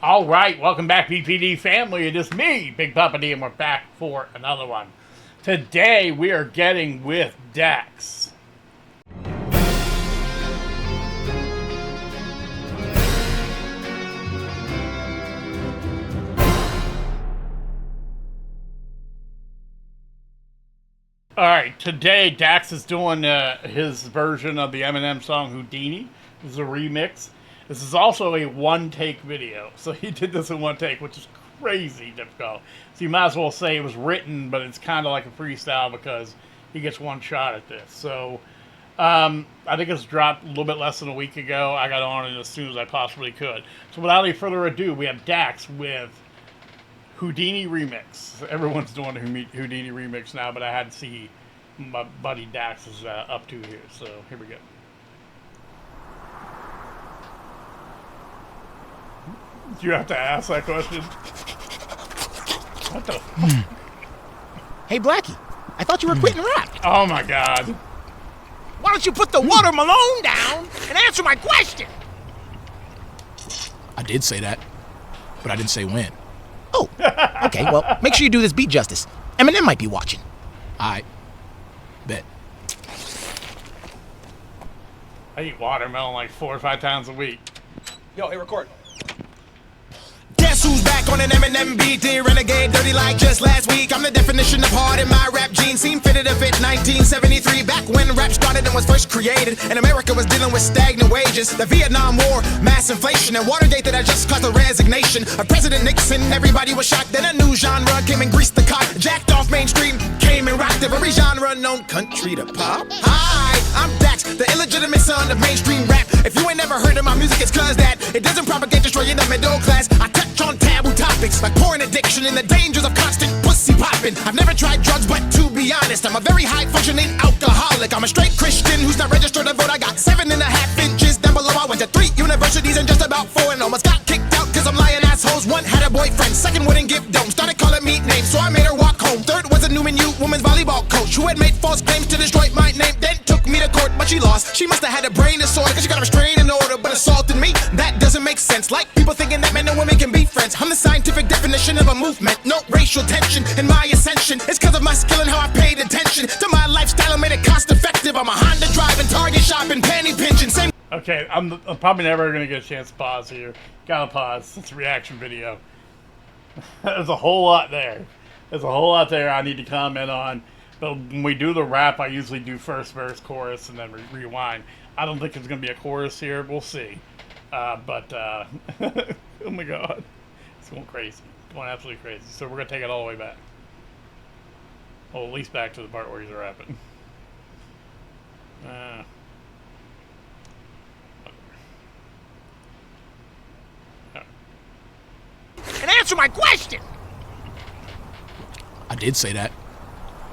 All right, welcome back, BPD family. It is me, Big Papa D, and we're back for another one. Today, we are getting with Dax. All right, today Dax is doing his version of the Eminem song Houdini. This is a remix. This is also a one-take video, so he did this in one take, which is crazy difficult. So you might as well say it was written, but it's kind of like a freestyle because he gets one shot at this. So I think it's dropped a little bit less than a week ago. I got on it as soon as I possibly could. So without any further ado, we have Dax with Houdini remix. Everyone's doing a Houdini remix now, but I had to see my buddy Dax is up to here. So here we go. You have to ask that question. What the? Hey, Blackie, I thought you were quitting rap. Oh my God! Why don't you put the watermelon down and answer my question? I did say that, but I didn't say when. Oh, okay, well, make sure you do this beat justice. Eminem might be watching. I bet. I eat watermelon like 4 or 5 times a week. Yo, hey, record. Guess who's back on an Eminem beat? Dear renegade, dirty like just last week. I'm the definition of hard in my rap gene. Seemed fitted to fit 1973, back when rap started and was first created, and America was dealing with stagnant wages. The Vietnam War, mass inflation, and Watergate that had just caused the resignation of President Nixon. Everybody was shocked. Then a new genre came and greased the cot. Jacked off mainstream, came and rocked every genre known country to pop. Hi, I'm Dax, the illegitimate son of mainstream rap. If you ain't never heard of my music, it's cause that it doesn't propagate, destroying the middle class. I touch on taboo topics like porn addiction and the dangers of constant pussy popping. I've never tried drugs, but to be honest, I'm a very high functioning alcoholic. I'm a straight Christian who's not registered to vote. I got 7.5 inches down below. I went to 3 universities and just about 4, and almost got kicked out cause I'm lying assholes. One had a boyfriend, second wouldn't give dome. Started calling me names, so I made her walk home. Third was a Newman U women's volleyball coach who had made false claims to destroy my name. Then took me to court, but she lost. She must have had a brain disorder cause she got a restraining order, but assaulted me. That doesn't make sense. Like people thinking that men and women can be friends. I'm the scientific definition of a movement. No racial tension in my ascension. It's cause of my skill and how I paid attention to my lifestyle and made it cost effective. I'm a Honda driving, Target shopping, penny pinching. Same. Okay, I'm probably never gonna get a chance to pause here. Gotta pause. It's a reaction video. There's a whole lot there. There's a whole lot there I need to comment on. But when we do the rap, I usually do first verse, chorus, and then rewind. I don't think there's going to be a chorus here. We'll see. Oh my God. It's going crazy. It's going absolutely crazy. So we're going to take it all the way back. Well, at least back to the part where he's rapping. And answer my question. I did say that,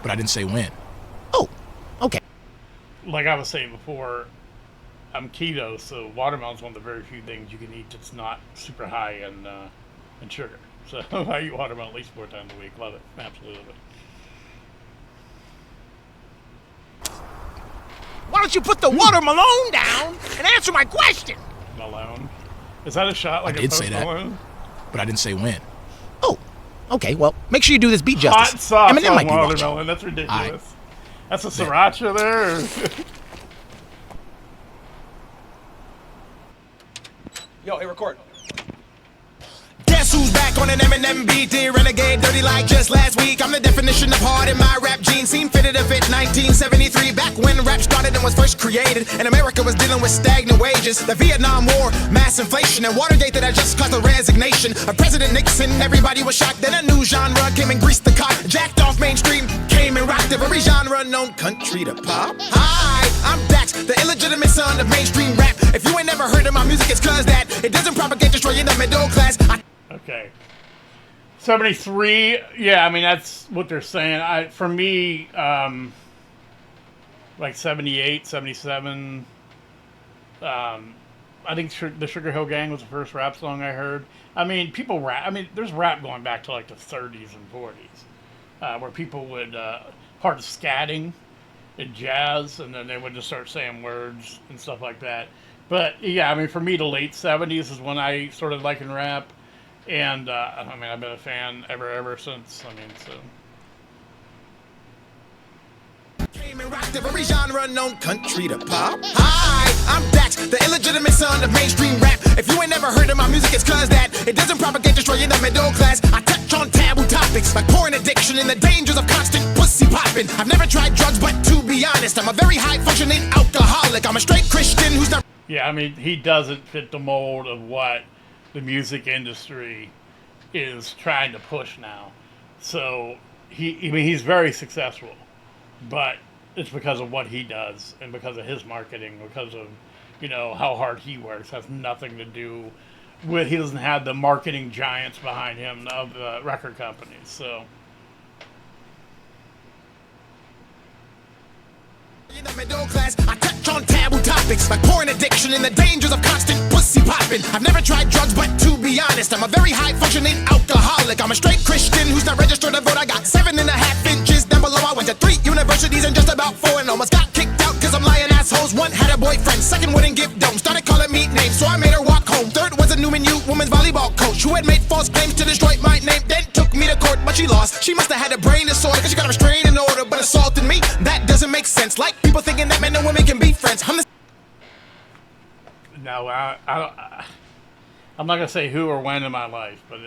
but I didn't say when. Oh, okay. Like I was saying before, I'm keto, so watermelon's one of the very few things you can eat that's not super high in sugar. So I eat watermelon at least 4 times a week. Love it. Absolutely love it. Why don't you put the watermelon down and answer my question? Malone. Is that a shot like I a did Post say that, Malone? but I didn't say when. Oh, okay, well, make sure you do this beat Hot justice. sauce Eminem on might be watching. watermelon. That's ridiculous. That's a sriracha there? Or? Yo, hey, record. Guess who's back on an Eminem beat? Dear renegade, dirty like just last week. I'm the definition of hard in my rap gene. Seemed fitted to fit 1973, back when rap started and was first created, and America was dealing with stagnant wages. The Vietnam War, mass inflation, and Watergate that had just caused the resignation of President Nixon. Everybody was shocked. Then a new genre came and greased the cot. Jacked off mainstream, came and rocked every genre known country to pop. Hi, I'm Dax, the illegitimate son of mainstream rap. If you ain't never heard of my music, it's cause that it doesn't propagate, destroying the middle class. Okay. 73, yeah, I mean, that's what they're saying. For me, like 78, 77, I think the Sugar Hill Gang was the first rap song I heard. I mean, people rap, I mean, there's rap going back to like the 30s and 40s, where people would, part of scatting and jazz, and then they would just start saying words and stuff like that. But, yeah, I mean, for me, the late 70s is when I started liking rap. And I mean, I've been a fan ever since. I mean, so. Came and rocked every genre known country to pop. Hi, I'm Dax, the illegitimate son of mainstream rap. If you ain't never heard of my music, it's cause that it doesn't propagate, destroying the middle class. I touch on taboo topics like porn addiction and the dangers of constant pussy popping. I've never tried drugs, but to be honest, I'm a very high functioning alcoholic. I'm a straight Christian who's not. Yeah, I mean, he doesn't fit the mold of what the music industry is trying to push now. So he's very successful, but it's because of what he does and because of his marketing, because of, you know, how hard he works. It has nothing to do with, he doesn't have the marketing giants behind him of the record companies. So In the middle class, I touch on taboo topics like porn addiction and the dangers of constant pussy popping. I've never tried drugs, but to be honest, I'm a very high functioning alcoholic. I'm a straight Christian who's not registered to vote. I got 7.5 inches down below. I went to 3 universities and just about 4 and almost got kicked out cause I'm lying assholes. 1 had a boyfriend, 2nd wouldn't give dome. Started calling me names, so I made her walk home. 3rd was a new menu women's volleyball coach who had made false claims to destroy my name. Then took me to court, but she lost. She must have had a brain disorder cause she got a restraining order, but assaulted me. That doesn't make sense. Like people thinking that men and women can be friends. no, I'm not gonna say who or when in my life, but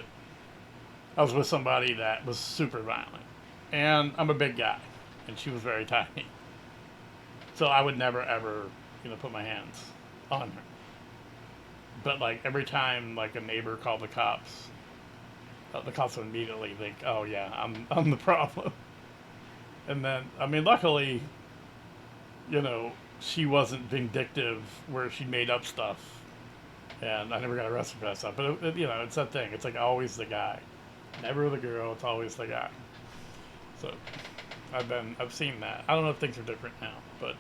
I was with somebody that was super violent, and I'm a big guy, and she was very tiny, so I would never ever, you know, put my hands on her. But like every time like a neighbor called the cops would immediately think, oh yeah, I'm the problem. And then, I mean, luckily, you know, she wasn't vindictive where she made up stuff, and I never got arrested for that stuff. But you know, it's that thing. It's like always the guy, never the girl. It's always the guy. So I've seen that. I don't know if things are different now, but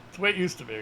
it's the way it used to be.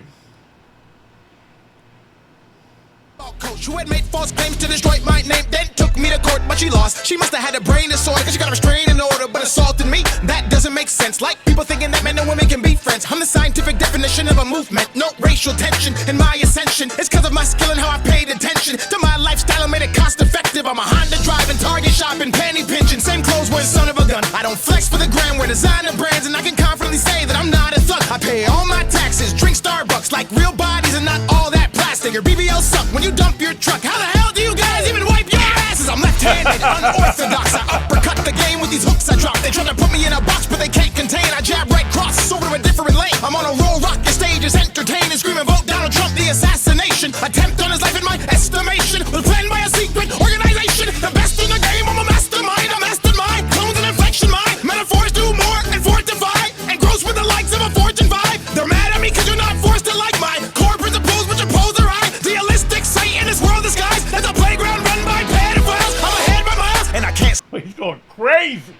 Coach who had made false claims to destroy my name, then took me to court, but she lost. She must have had a brain disorder cause she got a restraining order, but assaulted me. That doesn't make sense. Like people thinking that men and women can be friends. I'm the scientific definition of a movement. No racial tension in my ascension. It's cause of my skill and how I paid attention to my lifestyle and made it cost effective. I'm a Honda driving, Target shopping, penny pinching, same clothes wearing, son of a gun. I don't flex for the gram, wear designer brands, and I can confidently say that I'm not a thug. I pay all my taxes, drink Starbucks like real bodies and not all that plastic. Your BBL suck when you dump your truck. How the hell do you guys even wipe your asses? I'm left-handed, unorthodox. I uppercut the game with these hooks I drop. They try to put me in a box, but they can't contain. I jab right cross over to a different lane. I'm on a roll, rock your stages, entertaining, screaming, vote Donald Trump, the assassination. Attempt on his life in my estimation was planned by a secret organization. The best in the game, I'm a mastermind. A mastermind, clones and inflection mind. Metaphors do more and fortify, and gross with the likes of a Fortune 5. They're mad at me cause you're not forced to like my core principles, which oppose their eye. Realistic sight in this world disguise. That's a playground run by pedophiles. I'm ahead by miles, and I can't. He's going crazy.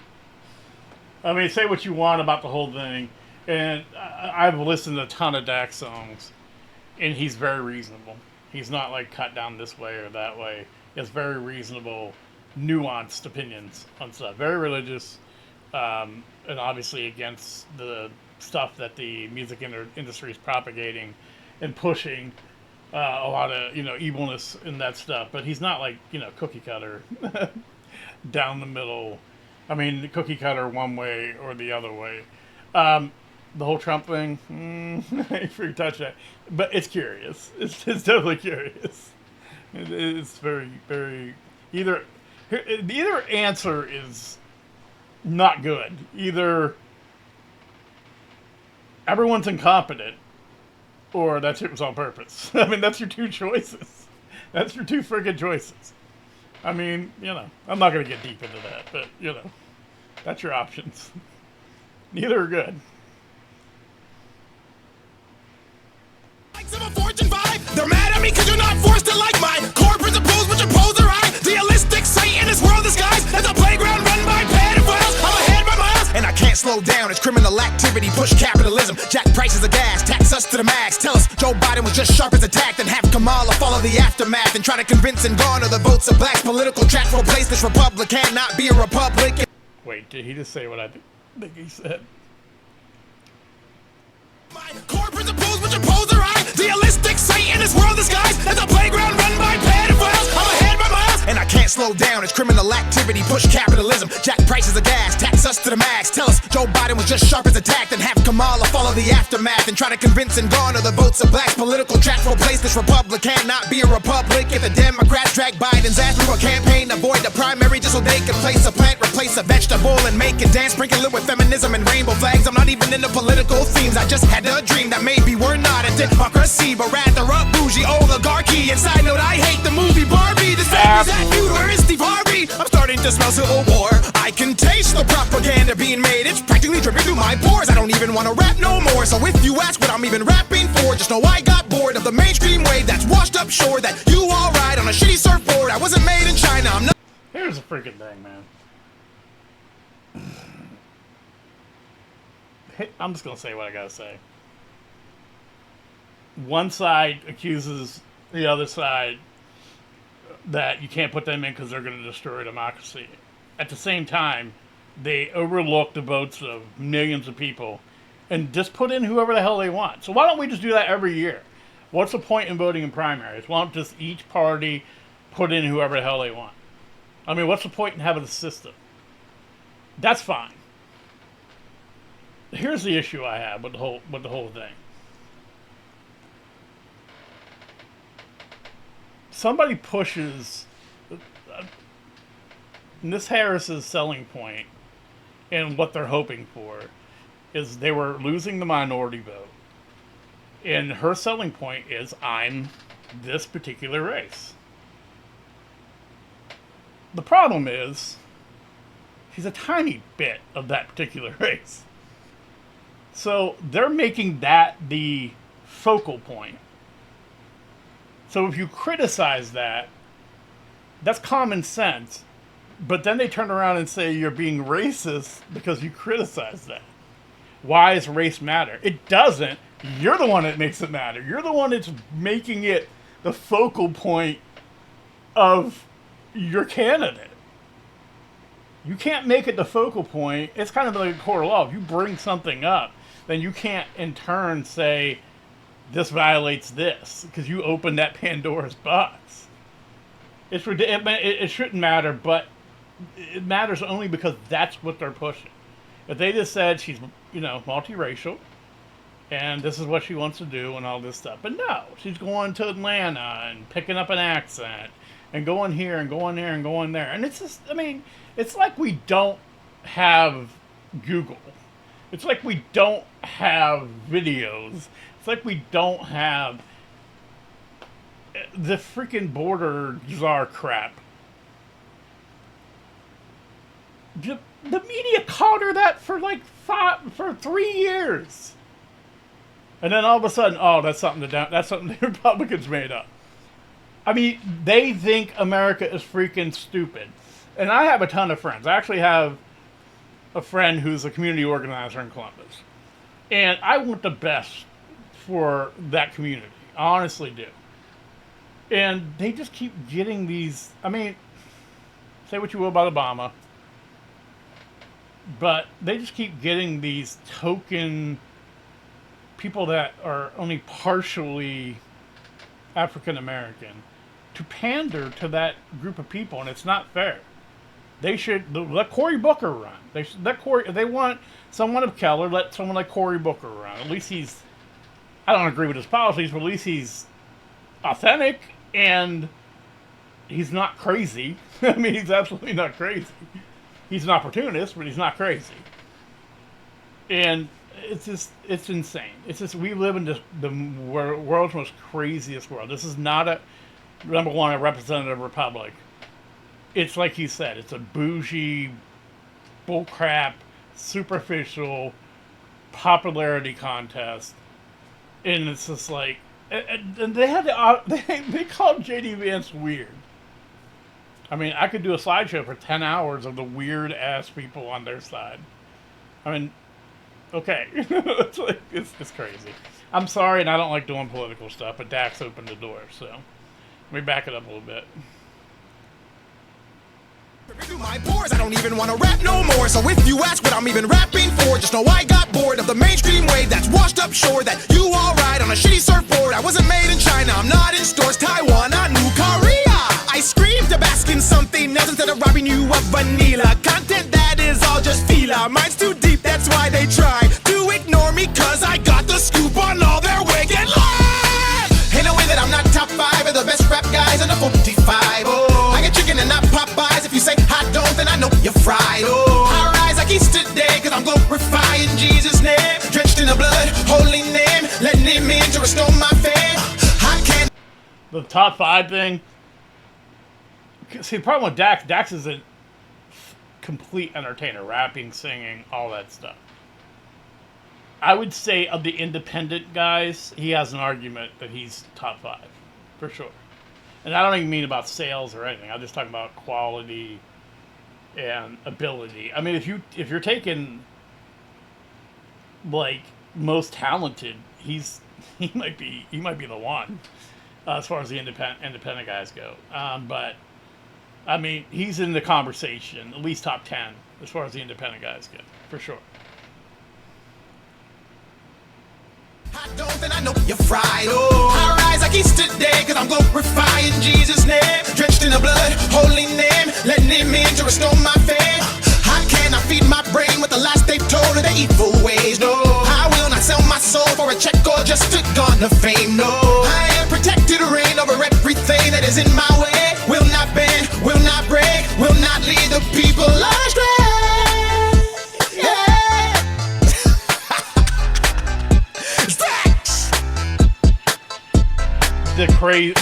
I mean, say what you want about the whole thing, and I've listened to a ton of Dax songs, and he's very reasonable. He's not like cut down this way or that way. He has very reasonable, nuanced opinions on stuff. Very religious, and obviously against the stuff that the music industry is propagating and pushing. A lot of, you know, evilness in that stuff, but he's not like, you know, cookie cutter down the middle. I mean, cookie cutter one way or the other way. The whole Trump thing, I forget to touch that, but it's curious. It's definitely curious. It's very, very, either answer is not good. Either everyone's incompetent, or that shit was on purpose. I mean, that's your two choices. That's your two friggin' choices. I mean, you know, I'm not going to get deep into that, but, you know, that's your options. Neither are good. They're mad at me cause you're not forced to like my core principles, which oppose their eye. Realistic sight in this world disguise. That's a playground run by pedophiles. I'm ahead by miles, and I can't slow down. It's criminal activity, push capitalism, jack prices of gas, tax us to the max. Tell us Joe Biden was just sharp as a tack, then have Kamala follow the aftermath and try to convince and garner the votes of blacks. Political track will replace this republic, cannot be a republic. Wait, did he just say what I think he said? My core principles, which oppose their eye. Realistic sight in this world disguise. That's a playground run by pedophiles. I'm ahead by miles, and I can't slow down. It's criminal activity, push capitalism, jack prices of gas, tax us to the max. Tell us Joe Biden was just sharp as a tack, then have Kamala follow the aftermath and try to convince and garner the votes of blacks. Political tracks will place this republic cannot be a republic if the Democrats drag Biden's ass through a campaign. Avoid the primary just so they can place a plant, replace a vegetable, and make it dance. Sprinkle it with feminism and rainbow flags. I'm not even into political themes. I just had a dream that maybe we're not a democracy, but rather a bougie oligarchy. And side note, I hate the movie Barbie. This family's that feud. Where is Steve Harvey? I'm starting to smell civil war. I can taste the propaganda being made. It's practically dripping through my pores. I don't even want to rap no more. So if you ask what I'm even rapping for, just know I got bored of the mainstream wave that's washed up shore. That you all ride on a shitty surfboard. I wasn't made in China. I'm not. Here's the freaking thing, man. I'm just gonna say what I gotta say. One side accuses the other side that you can't put them in because they're going to destroy democracy. At the same time, they overlook the votes of millions of people and just put in whoever the hell they want. So why don't we just do that every year? What's the point in voting in primaries? Why don't just each party put in whoever the hell they want? I mean, what's the point in having a system? That's fine. Here's the issue I have with the whole thing. Somebody pushes Miss Harris's selling point, and what they're hoping for is they were losing the minority vote, and her selling point is I'm this particular race. The problem is she's a tiny bit of that particular race, so they're making that the focal point. So if you criticize that, that's common sense. But then they turn around and say you're being racist because you criticize that. Why does race matter? It doesn't. You're the one that makes it matter. You're the one that's making it the focal point of your candidate. You can't make it the focal point. It's kind of like a core law. If you bring something up, then you can't in turn say, this violates this, because you opened that Pandora's box. It shouldn't matter, but it matters only because that's what they're pushing. If they just said she's, multiracial, and this is what she wants to do and all this stuff. But no, she's going to Atlanta and picking up an accent and going here and going there and going there. And it's just, it's like we don't have Google. It's like we don't have videos. It's like we don't have the freaking border czar crap. The media called her that for 3 years, and then all of a sudden, that's something the Republicans made up. They think America is freaking stupid, and I have a ton of friends. I actually have a friend who's a community organizer in Columbus, and I want the best for that community. I honestly do. And they just keep getting these, say what you will about Obama, but they just keep getting these token people that are only partially African American to pander to that group of people, and it's not fair. They should let Cory Booker run. They should let if they want someone of color, let someone like Cory Booker run. At least I don't agree with his policies, but at least he's authentic and he's not crazy. He's absolutely not crazy. He's an opportunist, but he's not crazy. And it's insane. It's just, we live in the world's most craziest world. This is not a representative republic. It's like you said, it's a bougie, bullcrap, superficial popularity contest. And it's just like, and they had they called J.D. Vance weird. I could do a slideshow for 10 hours of the weird ass people on their side. Okay, it's crazy. I'm sorry, and I don't like doing political stuff, but Dax opened the door, so let me back it up a little bit. Through my pores, I don't even want to rap no more. So if you ask what I'm even rapping for, just know I got bored of the mainstream wave that's washed up shore. That you all ride on a shitty surfboard. I wasn't made in China, I'm not in stores. Taiwan, not New Korea. I I scream to bask in something else instead of robbing you of vanilla. Content that is all just fila. Mine's too deep, that's why they try to ignore me, cause I got the scoop on all their wicked lies. Ain't no way that I'm not top 5 of the best rap guys in the 45. Oh, I get chicken and not Popeyes. If you say I don't, then I know you're fried. Oh, I rise like Easter Day, cause I'm glorifying Jesus' name. Drenched in the blood, holy name, letting him in to restore my fame. I can't. The top 5 thing. See, the problem with Dax is a complete entertainer, rapping, singing, all that stuff. I would say of the independent guys, he has an argument that he's top 5, for sure. And I don't even mean about sales or anything. I'm just talking about quality and ability. I mean, if you're taking like most talented, he might be the one as far as the independent guys go. But I mean, he's in the conversation, at least top 10 as far as the independent guys go, for sure. I don't, then I know you're fried. Oh, I rise like Easter Day, cause I'm glorifying Jesus' name. Drenched in the blood, holy name, letting him in to restore my fame. I cannot feed my brain with the lies they've told of their evil ways. No, I will not sell my soul for a check or just to garner fame. No, I am protected, reign over everything that is in my way. Will not bend, will not break, will not lead the people astray.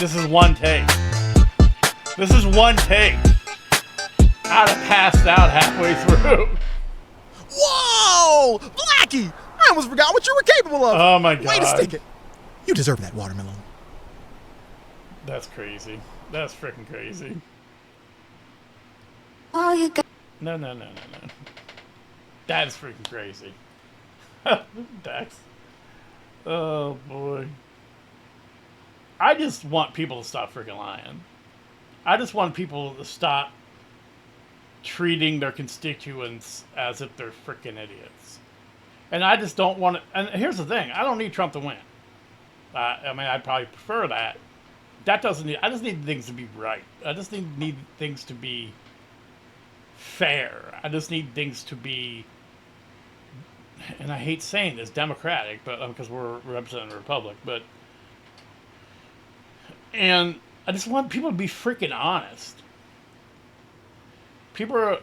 This is one take. This is one take. I'd have passed out halfway through. Whoa! Blackie! I almost forgot what you were capable of. Oh my god. Way to stick it. You deserve that watermelon. That's crazy. That's freaking crazy. All you got. No. That is freaking crazy. Dax. Oh boy. I just want people to stop freaking lying. I just want people to stop treating their constituents as if they're freaking idiots. And I just don't want to. And here's the thing: I don't need Trump to win. I mean, I'd probably prefer that. That doesn't need. I just need things to be right. I just need things to be fair. I just need things to be. And I hate saying this, democratic, but because we're representing the republic, but. And I just want people to be freaking honest. People are,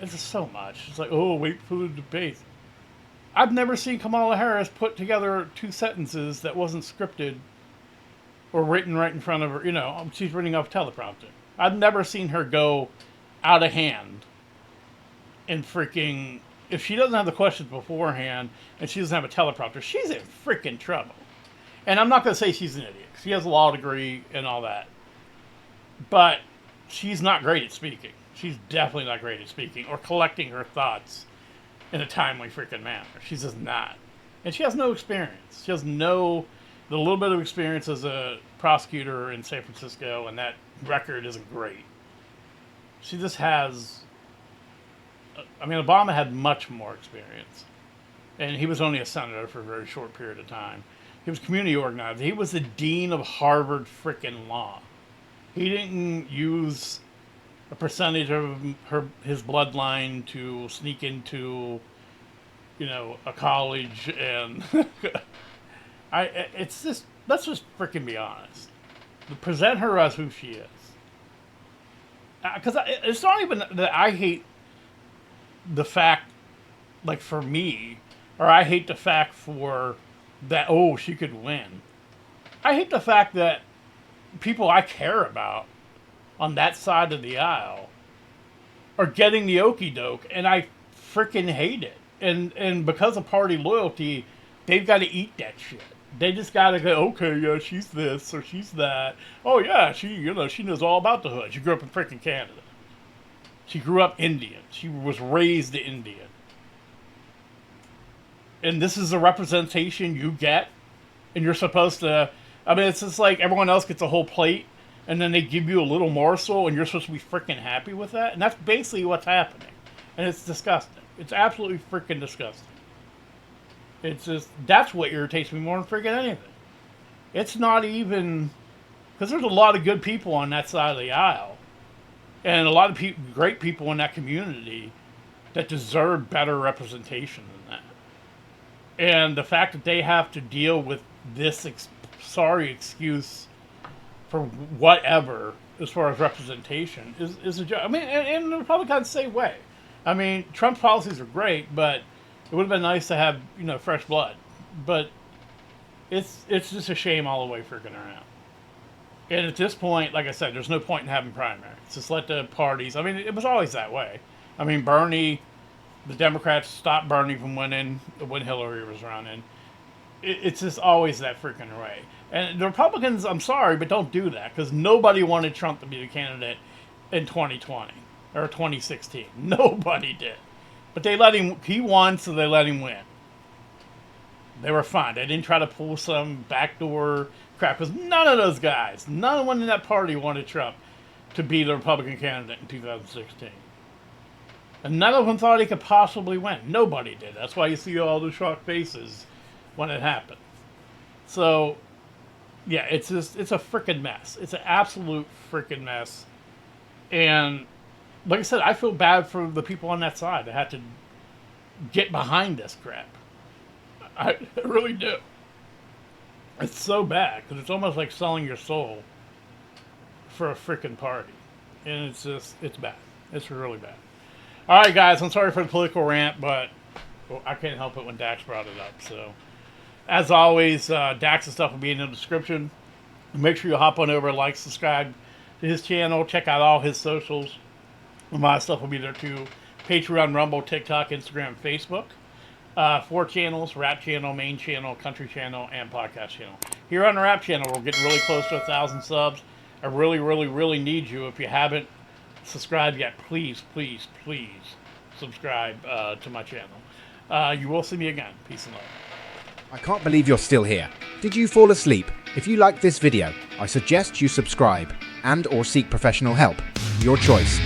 it's just so much. It's like, oh, wait for the debate. I've never seen Kamala Harris put together 2 sentences that wasn't scripted or written right in front of her. You know, she's reading off teleprompter. I've never seen her go out of hand and freaking, if she doesn't have the questions beforehand and she doesn't have a teleprompter, she's in freaking trouble. And I'm not going to say she's an idiot. She has a law degree and all that. But she's not great at speaking. She's definitely not great at speaking or collecting her thoughts in a timely freaking manner. She's just not. And she has no experience. She has the little bit of experience as a prosecutor in San Francisco, and that record isn't great. She just has... I mean, Obama had much more experience. And he was only a senator for a very short period of time. He was community organizer. He was the dean of Harvard frickin' law. He didn't use a percentage of his bloodline to sneak into, you know, a college and it's just, let's just frickin' be honest. Present her as who she is. Because it's not even that I hate the fact, like for me, or I hate the fact for that, oh, she could win. I hate the fact that people I care about on that side of the aisle are getting the okie doke, and I freaking hate it. And because of party loyalty, they've got to eat that shit. They just got to go, okay, yeah, she's this or she's that. Oh yeah, she knows all about the hood. She grew up in freaking Canada. She grew up Indian. She was raised Indian. And this is the representation you get, and you're supposed to, I mean, it's just like everyone else gets a whole plate, and then they give you a little morsel, and you're supposed to be freaking happy with that, and that's basically what's happening. And it's disgusting. It's absolutely freaking disgusting. It's just, that's what irritates me more than freaking anything. It's not even Because there's a lot of good people on that side of the aisle. And a lot of great people in that community that deserve better representation than that. And the fact that they have to deal with this sorry excuse for whatever as far as representation is a joke. I mean, and the Republicans the same way. I mean, Trump's policies are great, but it would have been nice to have, you know, fresh blood. But it's just a shame all the way freaking around. And at this point, like I said, there's no point in having primaries. Just let the parties... I mean, it was always that way. I mean, Bernie... The Democrats stopped Bernie from winning when Hillary was running. It's just always that freaking way. And the Republicans, I'm sorry, but don't do that. Because nobody wanted Trump to be the candidate in 2020. Or 2016. Nobody did. But they let him... He won, so they let him win. They were fine. They didn't try to pull some backdoor crap. Because none of those guys, none of them in that party wanted Trump to be the Republican candidate in 2016. And none of them thought he could possibly win. Nobody did. That's why you see all the shocked faces when it happened. So, yeah, it's a freaking mess. It's an absolute freaking mess. And, like I said, I feel bad for the people on that side that had to get behind this crap. I really do. It's so bad, because it's almost like selling your soul for a freaking party. And it's bad. It's really bad. All right, guys, I'm sorry for the political rant, but I can't help it when Dax brought it up. So, as always, Dax's stuff will be in the description. Make sure you hop on over, like, subscribe to his channel. Check out all his socials. My stuff will be there, too. Patreon, Rumble, TikTok, Instagram, Facebook. 4 channels: rap channel, main channel, country channel, and podcast channel. Here on the rap channel, we're getting really close to 1,000 subs. I really, really, really need you. If you haven't subscribed yet, please, please, please subscribe to my channel. You will see me again. Peace and love. I can't believe you're still here. Did you fall asleep? If you liked this video, I suggest you subscribe and or seek professional help. Your choice.